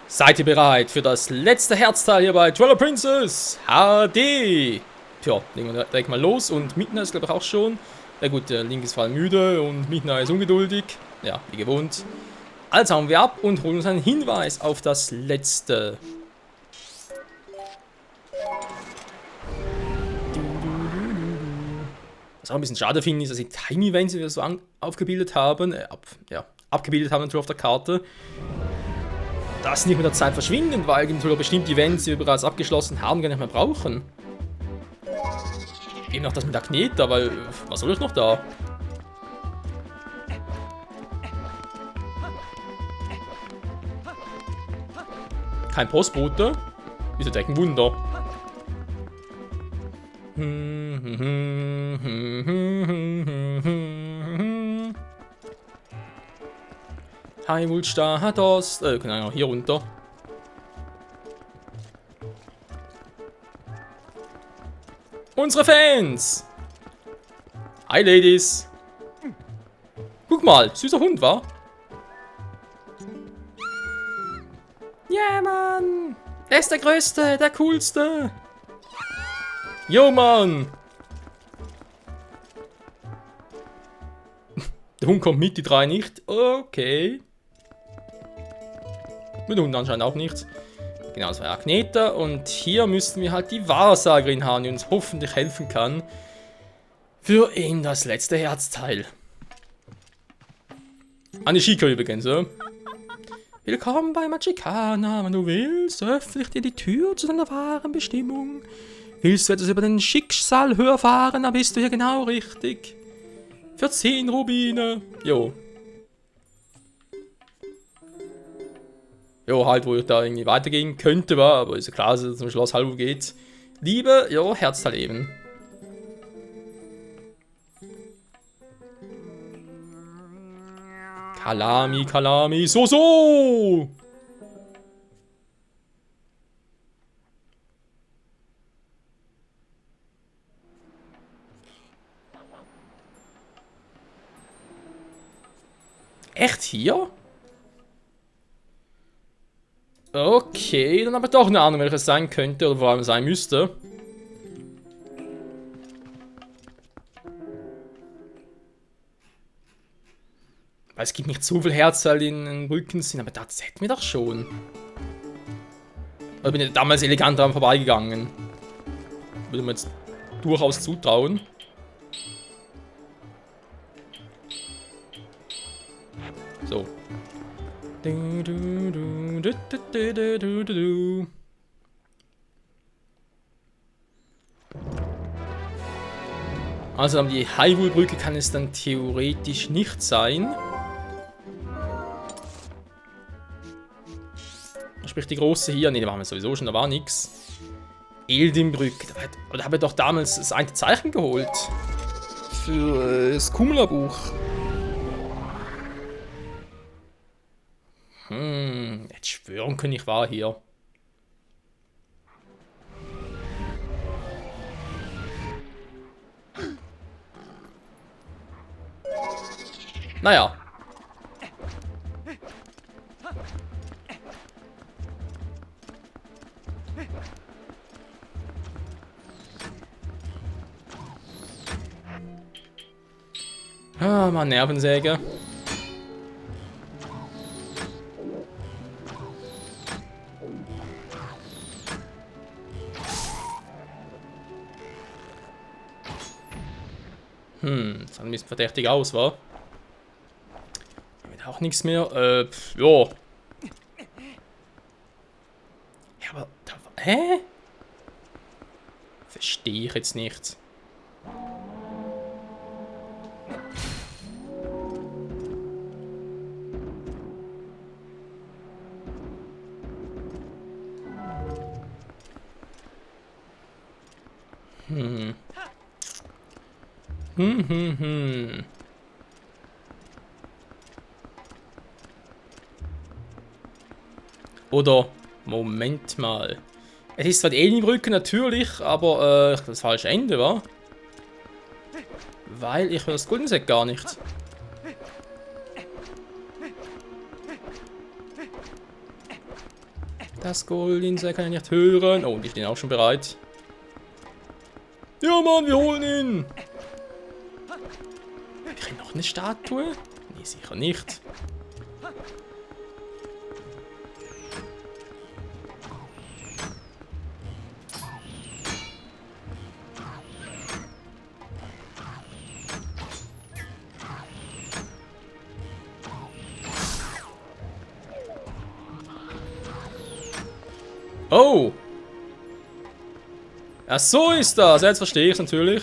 Seid ihr bereit für das letzte Herzteil hier bei Twilight Princess HD? Tja, legen wir direkt mal los und Midna ist glaube ich auch schon. Ja gut, der Link ist vor allem müde und Midna ist ungeduldig. Ja, wie gewohnt. Also hauen wir ab und holen uns einen Hinweis auf das letzte. Was auch ein bisschen schade finde, ist, dass die Time Events, die wir so aufgebildet haben, abgebildet haben natürlich auf der Karte, dass sie nicht mit der Zeit verschwinden, weil natürlich bestimmte Events, die wir bereits abgeschlossen haben, gar nicht mehr brauchen. Eben noch das mit Agneta, weil was soll ich noch da? Kein Postbote? Wieso decken Wunder? Hi Wulstar hat das. Können wir auch hier runter. Unsere Fans! Hi Ladies! Guck mal, süßer Hund, wa? Ja, Mann! Er ist der Größte, der Coolste! Jo, Mann! Der Hund kommt mit, die drei nicht. Okay. Mit dem Hund anscheinend auch nichts. Genau, das war Agneta. Und hier müssten wir halt die Wahrsagerin haben, die uns hoffentlich helfen kann. Für ihn das letzte Herzteil. Anishika übrigens, ja. Willkommen bei Magicana. Wenn du willst, öffne ich dir die Tür zu deiner wahren Bestimmung. Willst du etwas über den Schicksal erfahren, dann bist du hier genau richtig. Für 10 Rubine. Jo. Jo, halt, wo ich da irgendwie weitergehen könnte, war, aber ist ja klar, dass es zum Schloss Hallo geht. Liebe, jo, Herzteil eben. Kalami, Kalami, so! Echt hier? Okay, dann habe ich doch eine Ahnung, welches sein könnte oder vor allem sein müsste. Weil es gibt nicht so viel Herzteil in den Brücken sind, aber das hätten wir doch schon. Oder bin ich damals elegant daran vorbeigegangen? Würde man jetzt durchaus zutrauen. So. Also die Hyrule-Brücke kann es dann theoretisch nicht sein. Sprich die große hier. Ne, da waren wir sowieso schon, da war nix. Eldin-Brücke. Da habe ich doch damals das eine Zeichen geholt. Für das Kumla-Buch. Jetzt schwören können, ich war hier. Naja. Ah, Mann, Nervensäge. Das sah ein bisschen verdächtig aus, wa? Damit auch nichts mehr. Ja. Ja, aber. Hä? Verstehe ich jetzt nicht. Oder, Moment mal. Es ist zwar die Alienbrücke natürlich, aber das falsche Ende, wa? Weil ich höre das Golden Set gar nicht. Das Goldinseln kann ich nicht hören. Oh, die stehen auch schon bereit. Ja, Mann, wir holen ihn. Wir kriegen noch eine Statue? Nee, sicher nicht. Oh! Ja, so ist das. Jetzt verstehe ich es natürlich.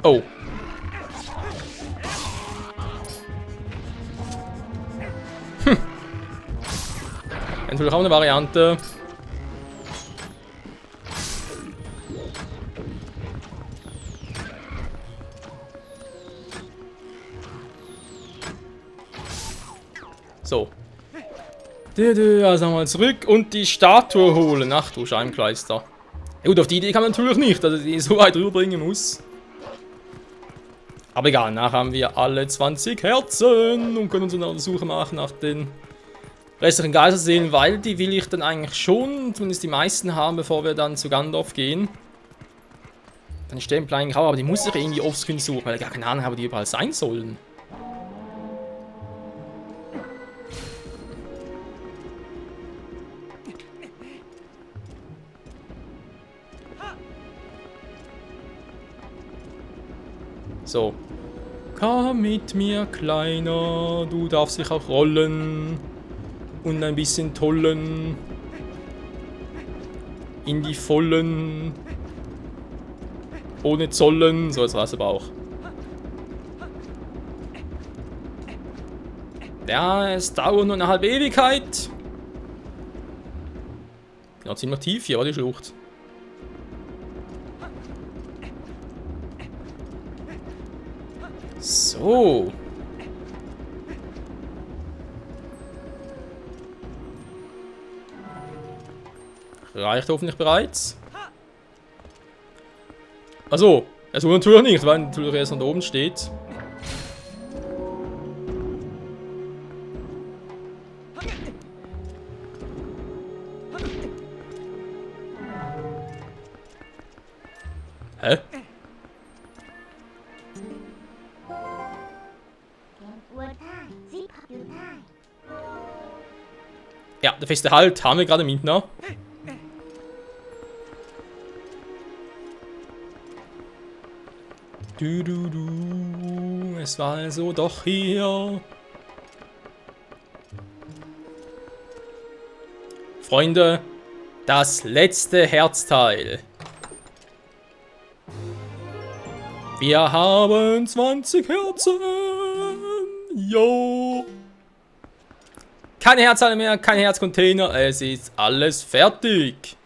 Oh. Natürlich auch eine Variante. So. Also mal zurück und die Statue holen. Ach du Scheibenkleister. Ja, gut, auf die Idee kann man natürlich nicht, dass ich die so weit rüberbringen muss. Aber egal, nachher haben wir alle 20 Herzen und können uns eine Suche machen nach den restlichen Geisterseelen, weil die will ich dann eigentlich schon, zumindest die meisten haben, bevor wir dann zu Gandalf gehen. Dann Stempel eigentlich auch, aber die muss ich irgendwie offscreen suchen, weil ich gar keine Ahnung habe, wo die überall sein sollen. So. Komm mit mir, Kleiner, du darfst dich auch rollen und ein bisschen tollen. In die Vollen. Ohne Zollen. So, jetzt war es aber auch. Ja, es dauert nur eine halbe Ewigkeit. Ja, ziemlich tief hier, war die Schlucht. So. Reicht hoffentlich bereits. Also, es wurde natürlich nicht, weil natürlich erst da oben steht. Hä? Ja, der feste Halt haben wir gerade mit, ne? Es war also doch hier. Freunde, das letzte Herzteil. Wir haben 20 Herzen. Jo. Keine Herzteile mehr, kein Herzcontainer. Es ist alles fertig.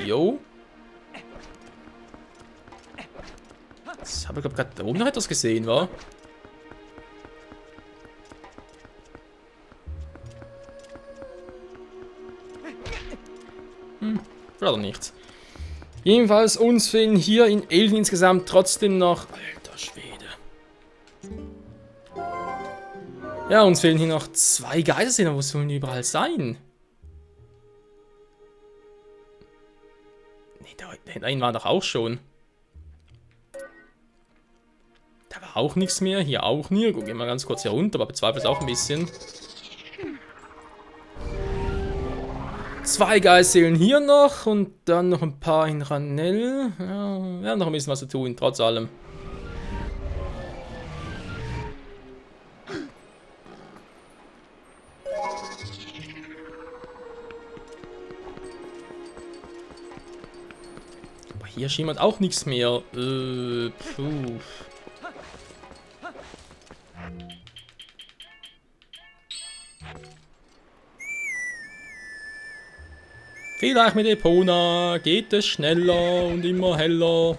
Jo. Ich habe gerade da oben noch etwas gesehen, wa? Oder nicht. Jedenfalls uns fehlen hier in Elfen insgesamt trotzdem noch... Alter Schwede. Ja, uns fehlen hier noch 2 Geisterseelen. Wo sollen die überall sein? Nee, da hinten war doch auch schon. Da war auch nichts mehr. Hier auch nie. Gucken wir mal ganz kurz hier runter, aber bezweifle es auch ein bisschen. 2 Geisterseelen hier noch und dann noch ein paar in Ranel. Ja, wir haben noch ein bisschen was zu tun, trotz allem. Aber hier schimmert auch nichts mehr. Puh. Vielleicht mit Epona geht es schneller und immer heller.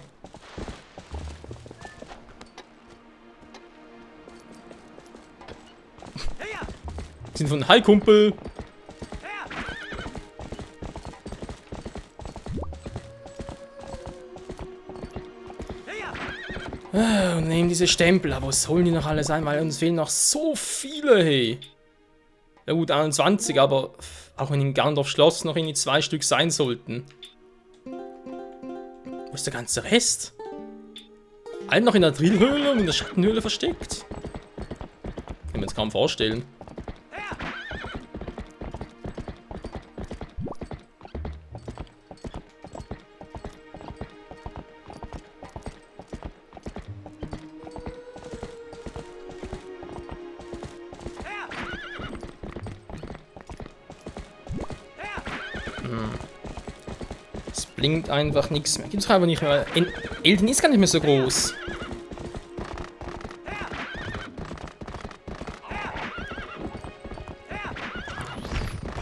Sind von Hi Kumpel. Und nehmen diese Stempel. Aber wo sollen die noch alle sein? Weil uns fehlen noch so viele, hey. Ja gut, 21, aber auch wenn in Gandorf Schloss noch irgendwie 2 Stück sein sollten. Wo ist der ganze Rest? Alle noch in der Drillhöhle und in der Schattenhöhle versteckt. Kann man jetzt kaum vorstellen. Es blinkt einfach nichts mehr. Gibt's einfach nicht mehr. Elden ist gar nicht mehr so groß.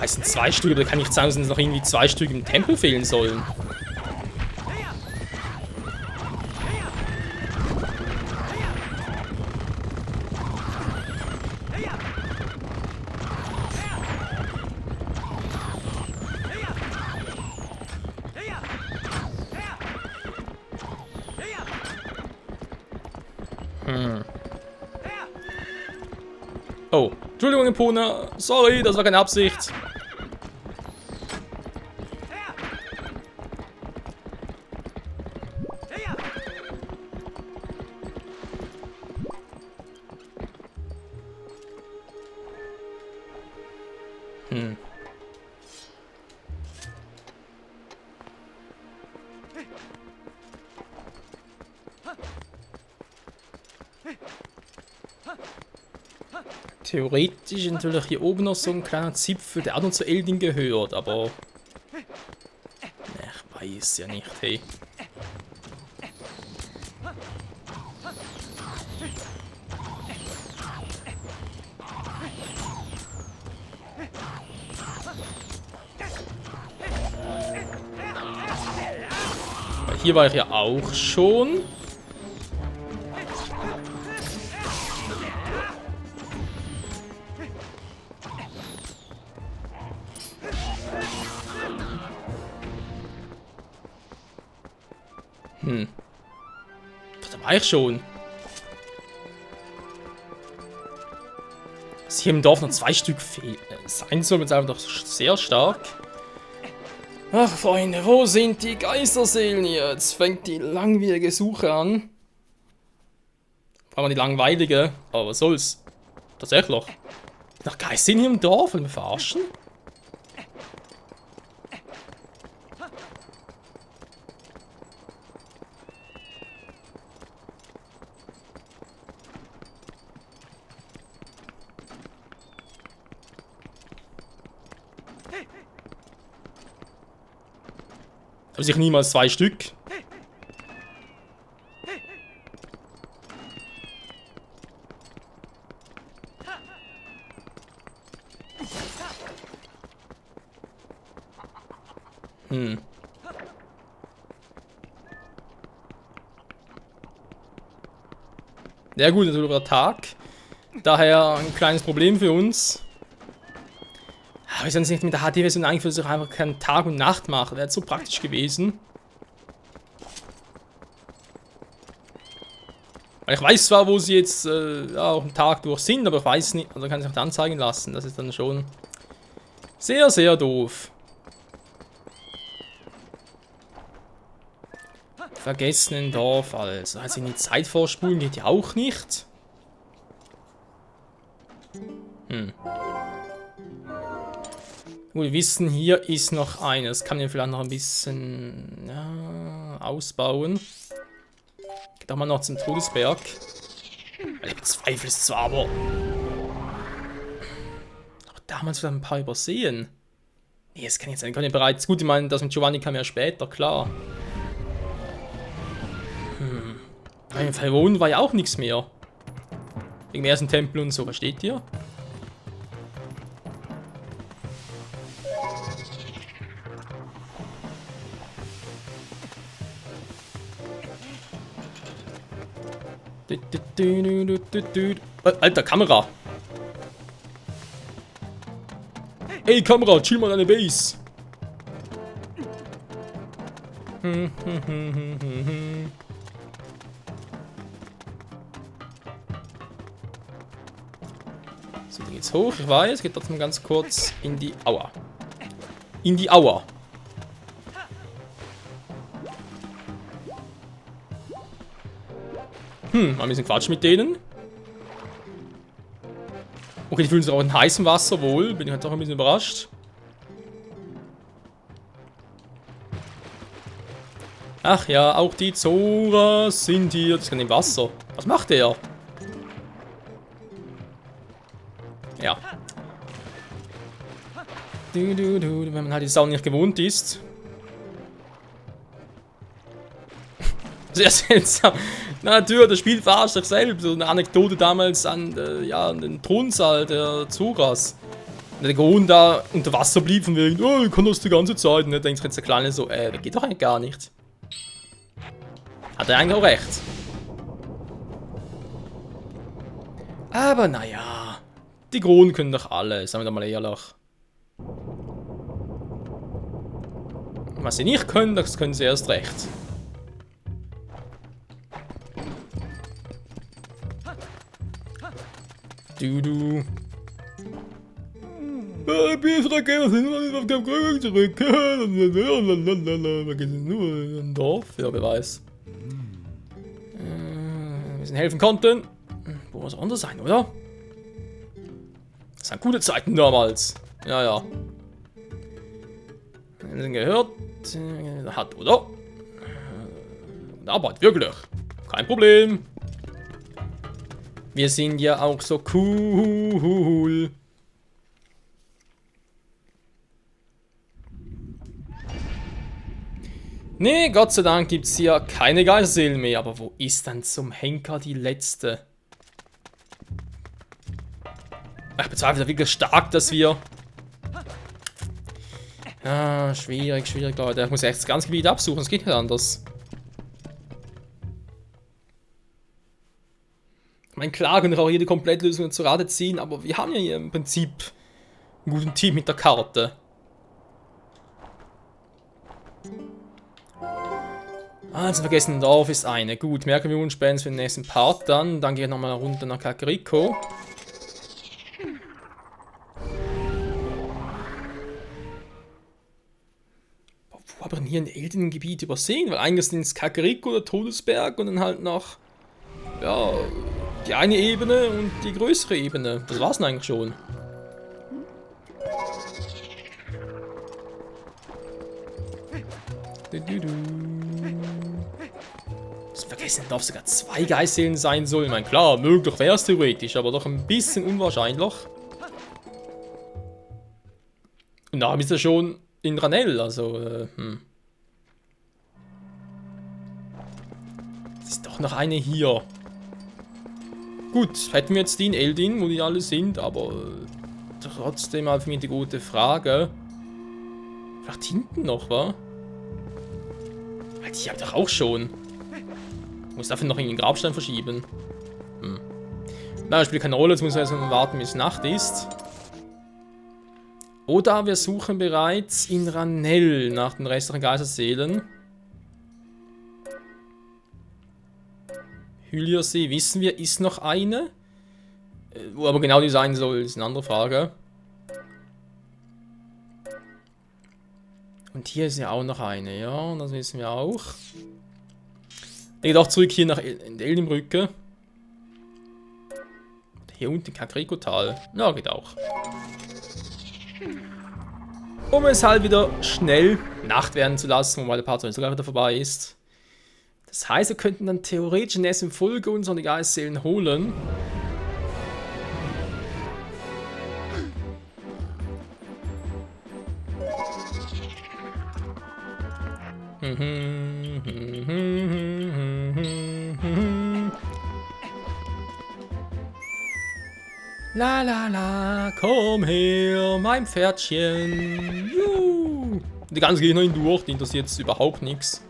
Es sind 2 Stück, aber da kann ich sagen, dass noch irgendwie 2 Stück im Tempel fehlen sollen. Oh, Entschuldigung, Epona. Sorry, das war keine Absicht. Theoretisch ist natürlich hier oben noch so ein kleiner Zipfel, der auch noch zu Eldin gehört, aber... Ich weiß ja nicht, hey. Weil hier war ich ja auch schon. Da war ich schon. Dass hier im Dorf noch 2 Stück sein soll, ist einfach doch sehr stark. Ach, Freunde, wo sind die Geisterseelen jetzt? Fängt die langwierige Suche an. Vor allem die langweilige. Aber was soll's? Tatsächlich. Noch Geister hier im Dorf? Wollen wir verarschen? Aber sicher niemals 2 Stück. Ja gut, natürlich war Tag. Daher ein kleines Problem für uns. Aber wir sind nicht mit der HD-Version eingeführt, dass ich einfach keinen Tag und Nacht mache. Wäre jetzt so praktisch gewesen. Weil ich weiß zwar, wo sie jetzt ja, auch einen Tag durch sind, aber ich weiß nicht, also kann ich auch anzeigen lassen. Das ist dann schon sehr, sehr doof. Vergessenen Dorf, also. Also in die Zeit vorspulen geht ja auch nicht. Gut, wir wissen, hier ist noch eines. Kann man vielleicht noch ein bisschen ja, ausbauen. Geht auch mal noch zum Todesberg. Ich bezweifle es zwar, aber damals vielleicht ein paar übersehen. Nee, das kann jetzt sein. Kann ja bereits. Gut, ich meine, das mit Giovanni kam ja später, klar. Im Fall war ja auch nichts mehr. Wegen dem ersten Tempel und so, was steht hier? Alter, Kamera. Ey, Kamera, chill mal deine Base. So, dann geht's hoch, ich weiß. Geht trotzdem ganz kurz in die Aua. In die Aua. Mal ein bisschen Quatsch mit denen. Okay, die fühlen sich auch in heißem Wasser wohl. Bin ich halt auch ein bisschen überrascht. Ach ja, auch die Zoras sind hier. Das kann im Wasser. Was macht der? Ja. Wenn man halt die Sau nicht gewohnt ist. Sehr seltsam. Na, natürlich, das Spiel verarscht sich selbst. So eine Anekdote damals an, ja, an den Thronsaal der Zoras. Der Gohn da unter Wasser blieb von wegen, oh, ich kann das die ganze Zeit. Und dann denkt sich jetzt der Kleine so, das geht doch eigentlich gar nicht. Hat er eigentlich auch recht. Aber naja, die Kronen können doch alle, sagen wir doch mal ehrlich. Was sie nicht können, das können sie erst recht. Du. Wir sind noch nicht auf dem Krücken zurück. Wir gehen nur in ein Dorf. Ja, wer weiß. Wir sind helfen konnten. Wo muss anders sein, oder? Das waren gute Zeiten damals. Ja, ja. Wir sind gehört. Hat, oder? Arbeit, wirklich. Kein Problem. Wir sind ja auch so cool. Nee, Gott sei Dank gibt es hier keine Geisterseelen mehr. Aber wo ist dann zum Henker die letzte? Ich bezweifle wirklich stark, dass wir... Ja, schwierig, Leute. Ich muss echt das ganze Gebiet absuchen, es geht nicht anders. Ich meine, klar können wir auch jede Komplettlösung zur Rate ziehen, aber wir haben ja hier im Prinzip einen guten Team mit der Karte. Also vergessen, Dorf ist eine. Gut, merken wir uns später für den nächsten Part dann. Dann gehe ich nochmal runter nach Kakariko. Wo habe ich denn hier ein Eldengebiet übersehen? Weil eigentlich sind es Kakariko oder Todesberg und dann halt noch... Ja... Die eine Ebene und die größere Ebene. Das war's denn eigentlich schon. Das vergessen, darf sogar 2 Geißeln sein sollen. Ich meine, klar, möglich wäre es theoretisch, aber doch ein bisschen unwahrscheinlich. Und da ist er schon in Ranell, also, Es ist doch noch eine hier. Gut, hätten wir jetzt die in Eldin, wo die alle sind, aber trotzdem mal für mich die gute Frage. Vielleicht hinten noch, wa? Die habe ich doch auch schon. Ich muss dafür noch in den Grabstein verschieben. Na, das spielt keine Rolle, jetzt muss ich also warten, bis Nacht ist. Oder wir suchen bereits in Ranell nach den restlichen Geisterseelen. Hyliersee, wissen wir, ist noch eine. Wo aber genau die sein soll, ist eine andere Frage. Und hier ist ja auch noch eine, ja, das wissen wir auch. Der geht auch zurück hier nach Eldinbrücke. Hier unten Kakariko-Tal. Ja, geht auch. Um es halt wieder schnell Nacht werden zu lassen, wobei der Part sogar wieder vorbei ist. Das heißt, wir könnten dann theoretisch in der nächsten Folge unsere Geistseelen holen. La la la, komm her, mein Pferdchen. Juhu. Die ganze Gegner hindurch, die interessiert jetzt überhaupt nichts.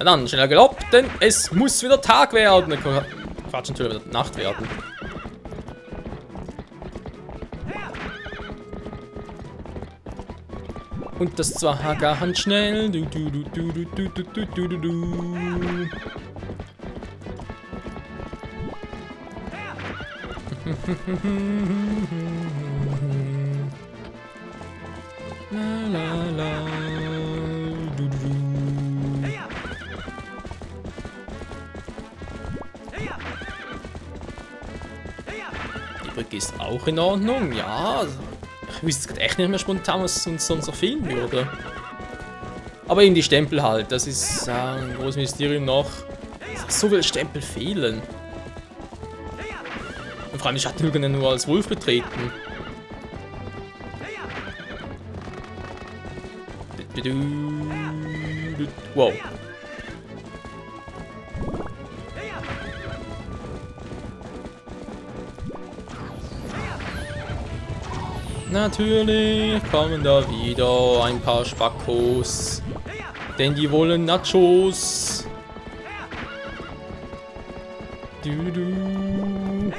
Na dann, schneller Galopp, denn es muss wieder Tag werden. Quatsch, natürlich wieder Nacht werden. Und das zwar ganz schnell. Du, du, du, du, du, du, du, du, du, du, du. La, la, la. Du, du, du. Die Brücke ist auch in Ordnung, ja. Ich wüsste gerade echt nicht mehr spontan, was uns sonst noch fehlen würde. Aber eben die Stempel halt, das ist ein großes Mysterium noch. So viele Stempel fehlen. Und vor allem die Schattenlüge nur als Wolf betreten. Wow. Natürlich kommen da wieder ein paar Spackos. Denn die wollen Nachos. Du, du.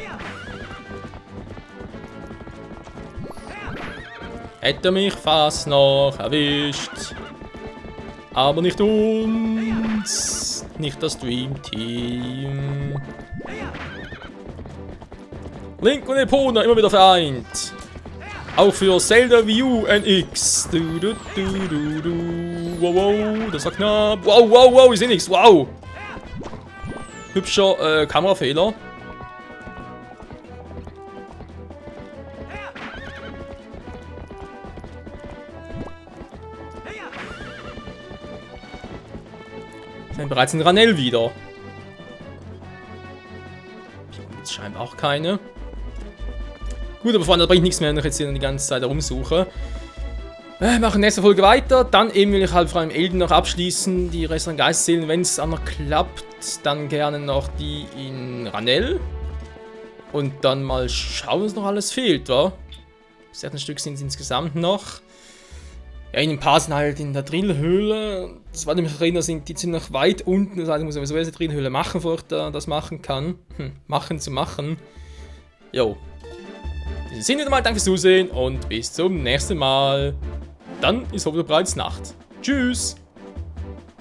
Hätte mich fast noch erwischt. Aber nicht uns. Nicht das Dream Team. Link und Epona immer wieder vereint. Auch für Zelda Wii U NX. Du, du, du, du, du. Wow, wow, das war knapp. Wow, wow, wow, ich sehe nichts. Wow. Hübscher Kamerafehler. Wir sind bereits in Ranell wieder. Hier gibt es scheinbar auch keine. Gut, aber Freunde, da bringt nichts mehr, wenn ich jetzt hier die ganze Zeit herumsuche. Machen nächste Folge weiter. Dann eben will ich halt vor allem Elden noch abschließen. Die restlichen Geistseelen, wenn es auch noch klappt, dann gerne noch die in Ranell. Und dann mal schauen, was noch alles fehlt, wa? 16 Stück sind es insgesamt noch. Ja, in ein paar sind halt in der Drillhöhle. Das war nämlich Arena, sind die ziemlich weit unten. Das heißt, ich muss sowieso diese Drillhöhle machen, bevor ich das machen kann. Machen. Jo. In diesem Sinne mal, danke fürs Zusehen und bis zum nächsten Mal. Dann ist heute bereits Nacht. Tschüss!